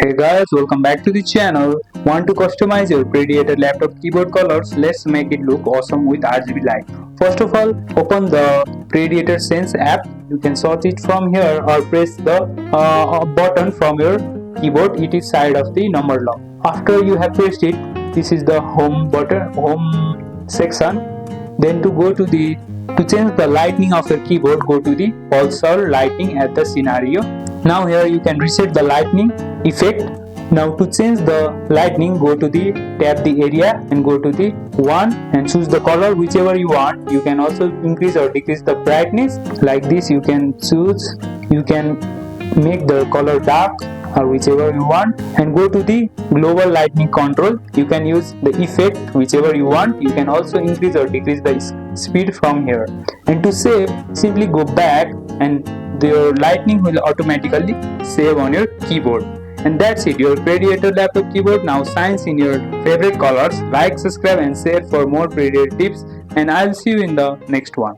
Hey guys, welcome back to the channel. Want to customize your Predator laptop keyboard colors? Let's make it look awesome with RGB light. First of all, open the Predator Sense app. You can sort it from here or press the button from your keyboard. It is side of the number lock. After you have pressed it, this is the home button, home section. Then to change the lighting of your keyboard, go to the pulsar lighting at the scenario. Now here you can reset the lightning effect. Now to change the lightning, go to the tap the area and go to the 1 and choose the color whichever you want. You can also increase or decrease the brightness like this. You can choose, you can make the color dark or whichever you want, and go to the global lightning control. You can use the effect whichever you want. You can also increase or decrease the speed from here. And to save, simply go back and your lightning will automatically save on your keyboard. And that's it, your Predator laptop keyboard now shines in your favorite colors. Like, subscribe and share for more Predator tips, and I'll see you in the next one.